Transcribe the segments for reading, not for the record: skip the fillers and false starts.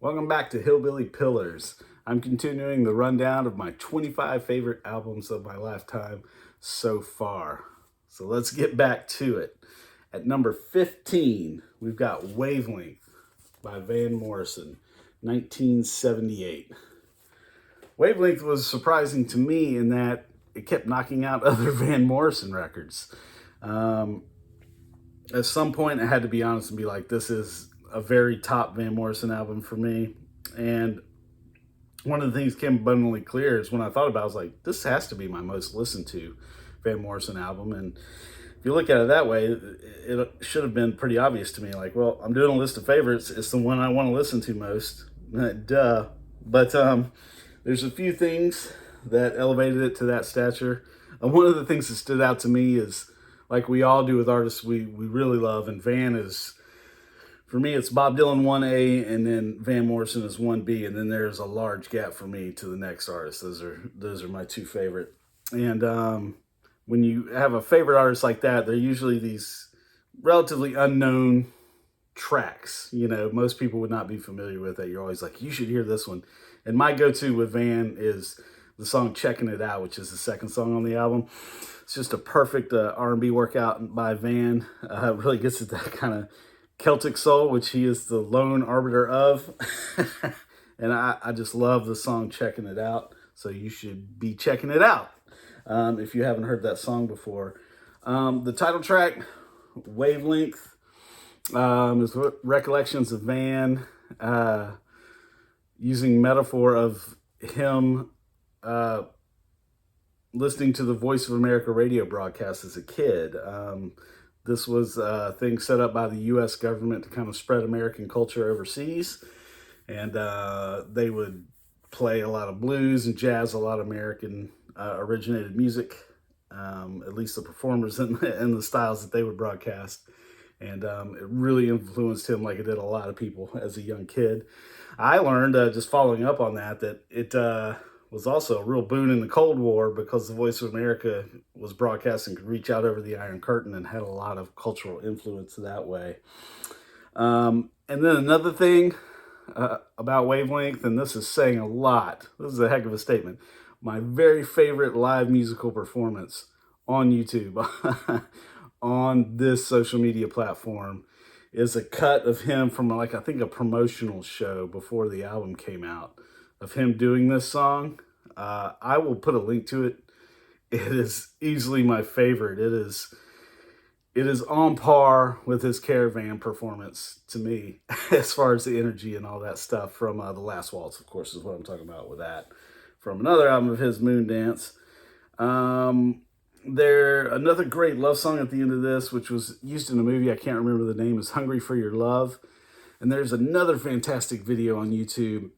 Welcome back to Hillbilly Pillars. I'm continuing the rundown of my 25 favorite albums of my lifetime so far. So let's get back to it. At number 15, we've got Wavelength by Van Morrison, 1978. Wavelength was surprising to me in that it kept knocking out other Van Morrison records. At some point, I had to be honest and be like, this is a very top Van Morrison album for me. And one of the things came abundantly clear is when I thought about it, I was like, this has to be my most listened to Van Morrison album. And if you look at it that way, it should have been pretty obvious to me. Like, well, I'm doing a list of favorites. It's the one I want to listen to most. Duh. But there's a few things that elevated it to that stature. One of the things that stood out to me is, like we all do with artists we really love, and Van is, for me, it's Bob Dylan 1A, and then Van Morrison is 1B, and then there's a large gap for me to the next artist. Those are my two favorite. And when you have a favorite artist like that, they're usually these relatively unknown tracks. You know, most people would not be familiar with it. You're always like, you should hear this one. And my go-to with Van is the song "Checking It Out," which is the second song on the album. It's just a perfect R&B workout by Van. It really gets at that kind of Celtic soul, which he is the lone arbiter of. And I just love the song "Checking It Out." So you should be checking it out if you haven't heard that song before. The title track, Wavelength, is recollections of Van using metaphor of him listening to the Voice of America radio broadcast as a kid. This was a thing set up by the U.S. government to kind of spread American culture overseas. And they would play a lot of blues and jazz, a lot of American originated music, at least the performers and the styles that they would broadcast. And it really influenced him like it did a lot of people as a young kid. I learned, just following up on that it was also a real boon in the Cold War because the Voice of America was broadcasting, could reach out over the Iron Curtain, and had a lot of cultural influence that way. And then another thing about Wavelength, and this is saying a lot, this is a heck of a statement, my very favorite live musical performance on YouTube, on this social media platform, is a cut of him from, like, I think a promotional show before the album came out, of him doing this song. I will put a link to it. It is easily my favorite. It is on par with his Caravan performance to me, as far as the energy and all that stuff from The Last Waltz, of course, is what I'm talking about with that. From another album of his, Moondance. Another great love song at the end of this, which was used in a movie, I can't remember the name, is Hungry for Your Love. And there's another fantastic video on YouTube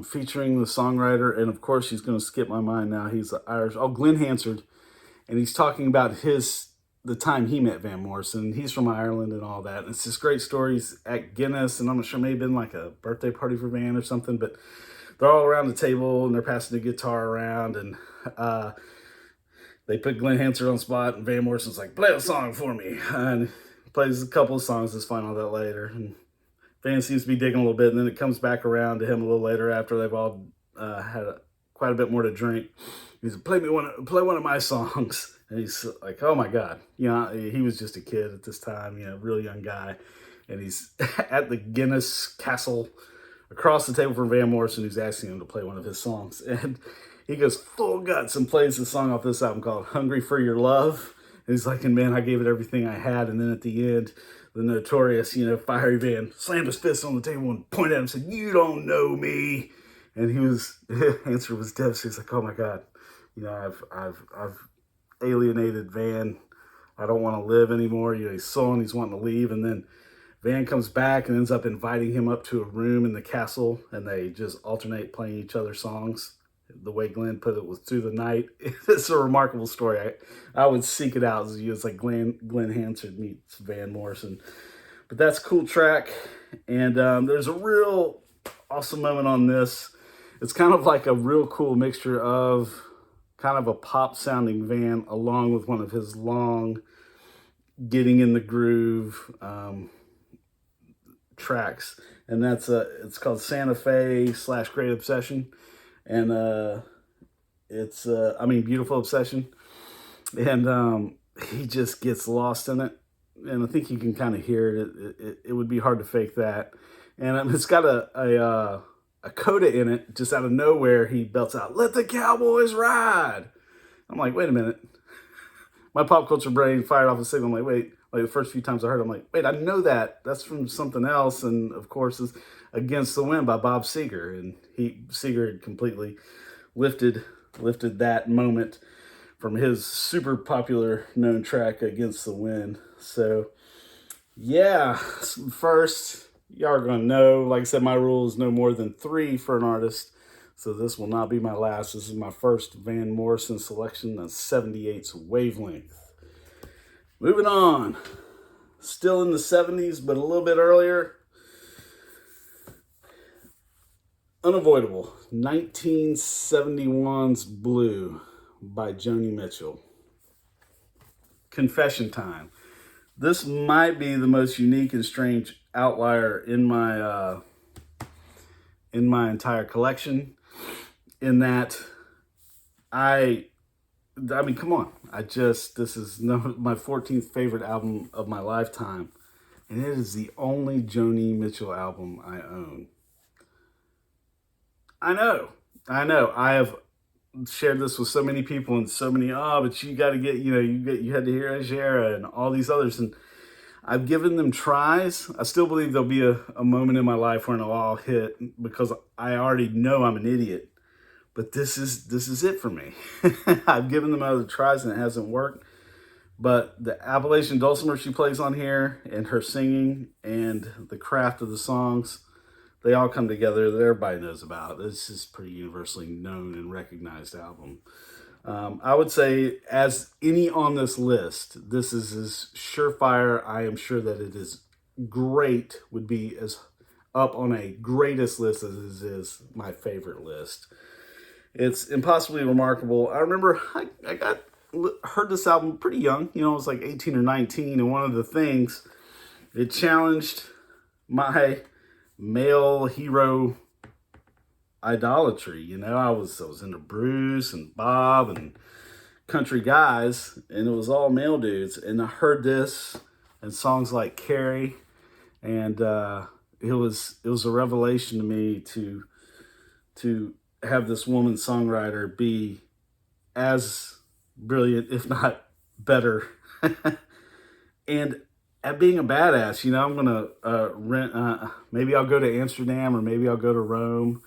featuring the songwriter, and of course he's going to skip my mind now, he's Irish, Glenn Hansard, and he's talking about the time he met Van Morrison. He's from Ireland and all that, and it's this great story. He's at Guinness, and I'm not sure, maybe been like a birthday party for Van or something, but they're all around the table and they're passing the guitar around, and they put Glenn Hansard on the spot, and Van Morrison's like, play a song for me, and plays a couple of songs. Let's find all that later. And Van seems to be digging a little bit, and then it comes back around to him a little later after they've all had quite a bit more to drink. He's like, play one of my songs. And he's like, oh my God. You know, he was just a kid at this time, you know, real young guy. And he's at the Guinness Castle across the table from Van Morrison, who's asking him to play one of his songs. And he goes full guts and plays the song off this album called Hungry for Your Love. And he's like, and man, I gave it everything I had. And then at the end, the notorious, you know, fiery Van slammed his fist on the table and pointed at him and said, you don't know me. And his answer was devastated. He's like, oh my God, you know, I've alienated Van. I don't want to live anymore. You know, he's sullen, he's wanting to leave. And then Van comes back and ends up inviting him up to a room in the castle, and they just alternate playing each other's songs. The way Glenn put it was through the night. It's a remarkable story. I would seek it out. It's like Glenn Hansard meets Van Morrison. But that's a cool track. And there's a real awesome moment on this. It's kind of like a real cool mixture of kind of a pop sounding Van along with one of his long getting in the groove tracks. and it's called Santa Fe / Great Obsession, and it's Beautiful Obsession, and he just gets lost in it, and I think you can kind of hear it. It would be hard to fake that, and it's got a coda in it. Just out of nowhere, he belts out, "Let the Cowboys ride." I'm like, wait a minute. My pop culture brain fired off a signal. I'm like, wait. Like the first few times I heard it, I'm like, wait, I know that. That's from something else. And of course, it's Against the Wind by Bob Seger. And Seger had completely lifted that moment from his super popular known track Against the Wind. So yeah, first, y'all are gonna know, like I said, my rule is no more than 3 for an artist. So this will not be my last. This is my first Van Morrison selection, the 78's Wavelength. Moving on, still in the 70s, but a little bit earlier. Unavoidable, 1971's Blue by Joni Mitchell. Confession time. This might be the most unique and strange outlier in my entire collection, in that I mean, come on. This is my 14th favorite album of my lifetime. And it is the only Joni Mitchell album I own. I know. I have shared this with so many people and so many, but you got to get, you had to hear Ashera and all these others. And I've given them tries. I still believe there'll be a moment in my life when it'll all hit, because I already know I'm an idiot. But this is it for me. I've given them other tries and it hasn't worked. But the Appalachian dulcimer she plays on here, and her singing, and the craft of the songs, they all come together that everybody knows about. This is pretty universally known and recognized album. I would say, as any on this list, this is as surefire. I am sure that it is great, would be as up on a greatest list as it is my favorite list. It's impossibly remarkable. I remember I heard this album pretty young. I was like 18 or 19. And one of the things, it challenged my male hero idolatry. I was into Bruce and Bob and country guys, and it was all male dudes. And I heard this and songs like Carrie, and it was a revelation to me to have this woman songwriter be as brilliant, if not better, and at being a badass. I'm gonna rent. Maybe I'll go to Amsterdam, or maybe I'll go to Rome.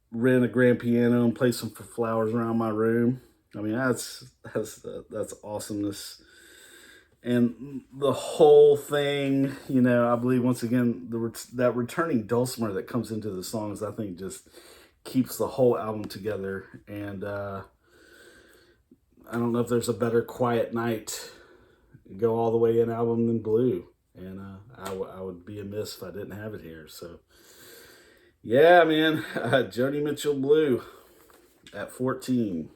Rent a grand piano and play some flowers around my room. I mean, that's awesomeness. And the whole thing, I believe, once again, that returning dulcimer that comes into the songs, I think just keeps the whole album together. And I don't know if there's a better Quiet Night, go all the way in album than Blue. And I would be amiss if I didn't have it here. So, yeah, man, Joni Mitchell Blue at 14.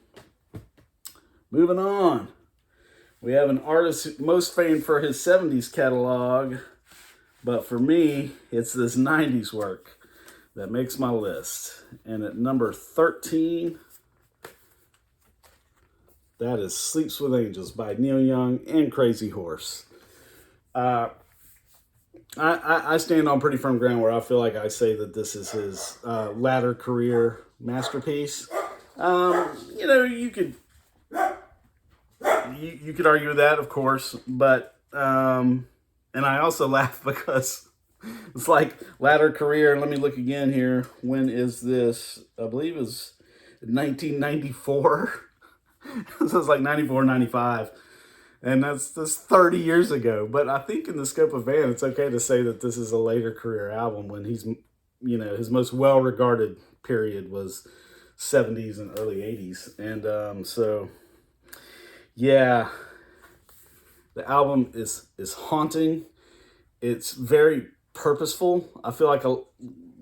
Moving on. We have an artist most famed for his 70s catalog, but for me, it's this 90s work that makes my list. And at number 13, that is Sleeps with Angels by Neil Young and Crazy Horse. I stand on pretty firm ground where I feel like I say that this is his latter career masterpiece. You could argue that, of course, but and I also laugh because it's like latter career. Let me look again here. When is this? I believe it's 1994. So it's like 94, 95. And that's 30 years ago. But I think in the scope of Van, it's okay to say that this is a later career album, when he's, his most well-regarded period was 70s and early 80s. And so, yeah, the album is haunting. It's very purposeful. I feel like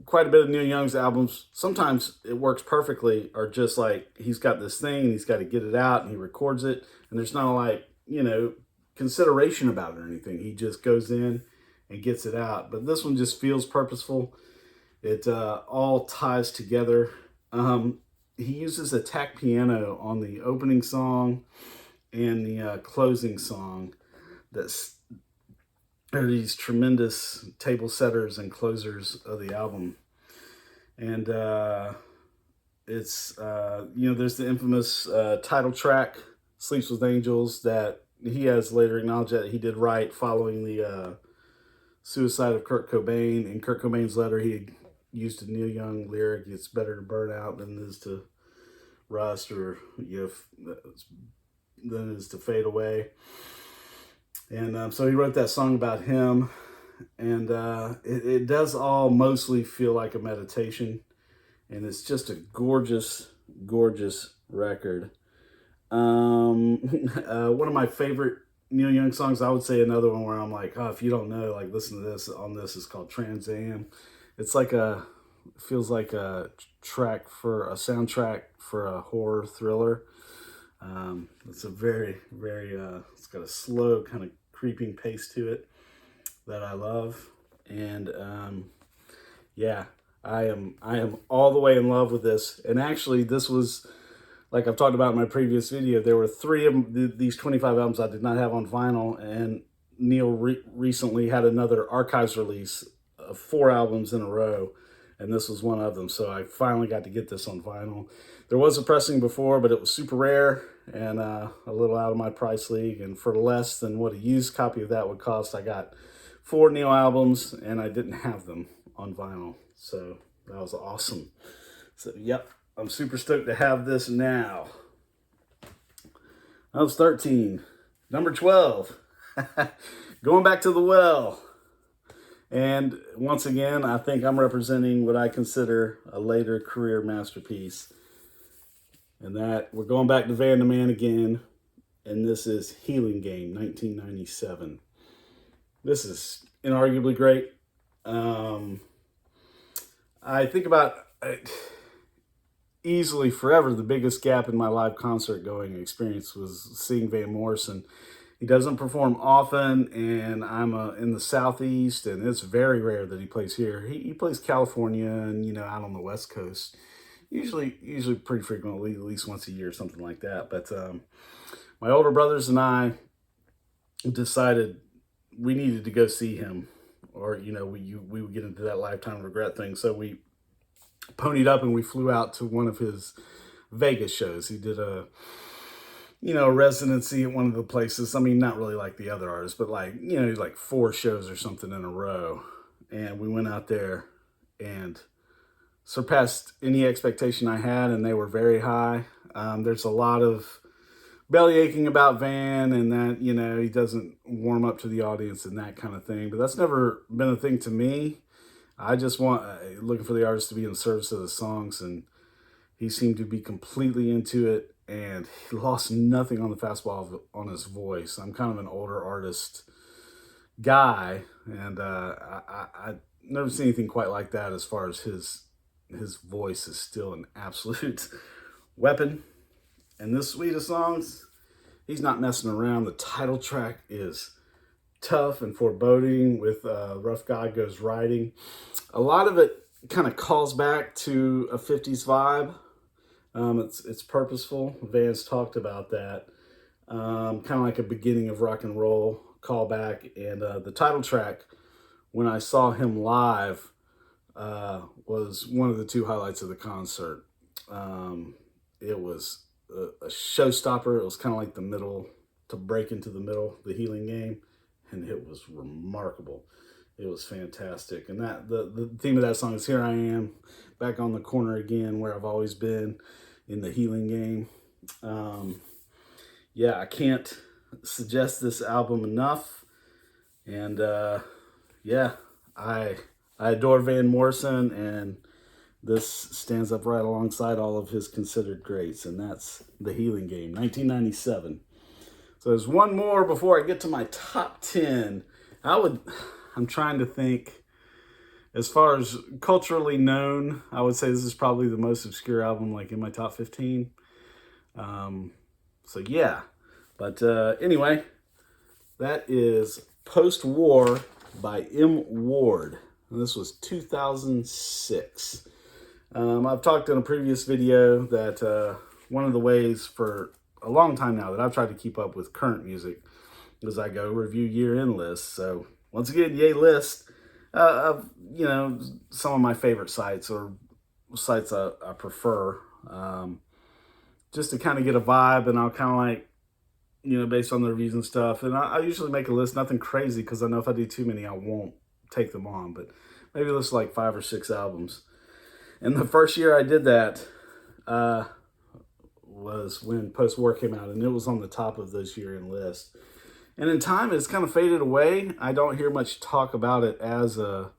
quite a bit of Neil Young's albums, sometimes it works perfectly, or just like he's got this thing and he's got to get it out and he records it, and there's not like, consideration about it or anything. He just goes in and gets it out. But this one just feels purposeful. It all ties together. He uses a tack piano on the opening song and the closing song. Are these tremendous table setters and closers of the album. And it's, there's the infamous title track, Sleeps with Angels, that he has later acknowledged that he did write following the suicide of Kurt Cobain. In Kurt Cobain's letter, he used a Neil Young lyric, "It's better to burn out than it is to rust, or than it is to fade away." And so he wrote that song about him. And it does all mostly feel like a meditation. And it's just a gorgeous, gorgeous record. One of my favorite Neil Young songs, I would say another one where I'm like, oh, if you don't know, like, listen to this. On this is called Trans Am. It's like feels like a soundtrack for a horror thriller. It's a very, very, it's got a slow kind of creeping pace to it that I love. And yeah, I am all the way in love with this. And actually, this was, like I've talked about in my previous video, there were 3 of these 25 albums I did not have on vinyl, and Neil recently had another archives release of 4 albums in a row, and this was one of them. So I finally got to get this on vinyl. There was a pressing before, but it was super rare and a little out of my price league. And for less than what a used copy of that would cost, I got 4 Neil albums, and I didn't have them on vinyl. So that was awesome. So, yep, I'm super stoked to have this now. That was 13. Number 12. Going back to the well. And once again, I think I'm representing what I consider a later career masterpiece. And that, we're going back to Van the Man again. And this is Healing Game, 1997. This is inarguably great. I think about easily forever the biggest gap in my live concert going experience was seeing Van Morrison. He doesn't perform often, and I'm in the Southeast, and it's very rare that he plays here. He plays California and, out on the West Coast, usually pretty frequently, at least once a year, something like that. But my older brothers and I decided we needed to go see him, or we would get into that lifetime regret thing. So we ponied up and we flew out to one of his Vegas shows. He did a residency at one of the places. I mean, not really like the other artists, but like 4 shows or something in a row. And we went out there and surpassed any expectation I had, and they were very high. There's a lot of belly aching about Van, and that, he doesn't warm up to the audience and that kind of thing. But that's never been a thing to me. I just looking for the artist to be in service of the songs, and he seemed to be completely into it, and he lost nothing on the fastball on his voice. I'm kind of an older artist guy, and I never seen anything quite like that. As far as his voice is still an absolute weapon. And this suite of songs, he's not messing around. The title track is tough and foreboding with Rough God Goes Riding. A lot of it kind of calls back to a 50s vibe. It's purposeful. Van's talked about that. Kind of like a beginning of rock and roll callback. And the title track, when I saw him live, was one of the 2 highlights of the concert. It was a showstopper. It was kind of like the middle, to break into the middle, the Healing Game. And it was remarkable. It was fantastic. And that the theme of that song is Here I Am, back on the corner again, where I've always been, in the Healing Game. Yeah, I can't suggest this album enough. And yeah, I adore Van Morrison, and this stands up right alongside all of his considered greats, and that's the Healing Game, 1997. So there's one more before I get to my top 10. I'm trying to think, as far as culturally known, I would say this is probably the most obscure album, like in my top 15. So yeah, but anyway, that is post-war by M. Ward. And this was 2006. I've talked in a previous video that one of the ways for a long time now that I've tried to keep up with current music is I go review year-end lists. So once again, yay list of, some of my favorite sites or sites I prefer, just to kind of get a vibe, and I'll kind of like, based on the reviews and stuff. And I usually make a list, nothing crazy, because I know if I do too many, I won't take them on, but maybe list like 5 or 6 albums. And the first year I did that was when Post-War came out, and it was on the top of this year-end list. And in time, it's kind of faded away. I don't hear much talk about it as a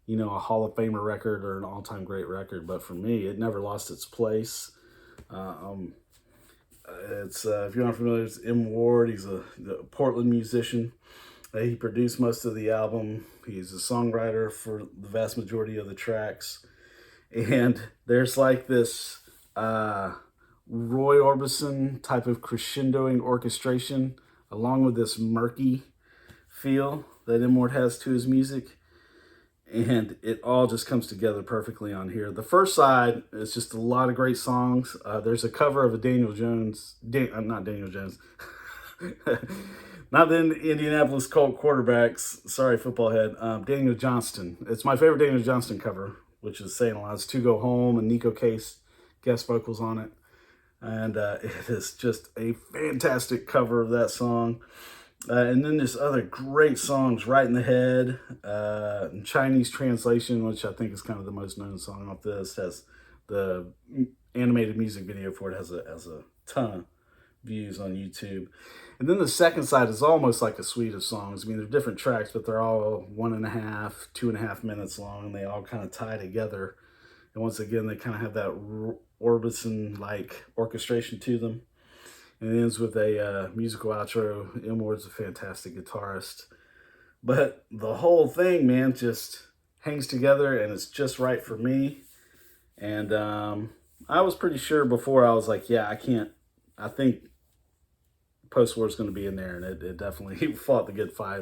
Hall of Famer record or an all-time great record. But for me, it never lost its place. It's if you're not familiar, it's M. Ward. He's a Portland musician. He produced most of the album. He's a songwriter for the vast majority of the tracks. And there's like this Roy Orbison type of crescendoing orchestration, along with this murky feel that M. Ward has to his music. And it all just comes together perfectly on here. The first side is just a lot of great songs. There's a cover of a Daniel Jones, not Daniel Jones, not the Indianapolis Colt quarterbacks, sorry, football head, Daniel Johnston. It's my favorite Daniel Johnston cover, which is saying a lot. It's To Go Home, and Nico Case guest vocals on it. And it is just a fantastic cover of that song. And then there's other great songs, Right in the Head, Chinese Translation, which I think is kind of the most known song off this, has the animated music video for it, has a ton of views on YouTube. And then the second side is almost like a suite of songs. I mean, they're different tracks, but they're all 1.5, 2.5 minutes long, and they all kind of tie together. And once again, they kind of have that Orbison-like orchestration to them. And it ends with a musical outro. M. Ward's a fantastic guitarist. But the whole thing, man, just hangs together, and it's just right for me. And I was pretty sure before, I was like, yeah, I think Post-War is going to be in there. And it definitely fought the good fight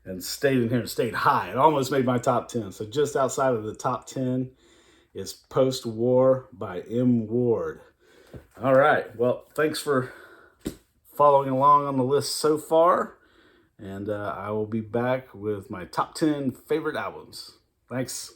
and stayed in here and stayed high. It almost made my top 10. So just outside of the top 10 is Post-War by M. Ward. All right. Well, thanks for following along on the list so far. And I will be back with my top 10 favorite albums. Thanks.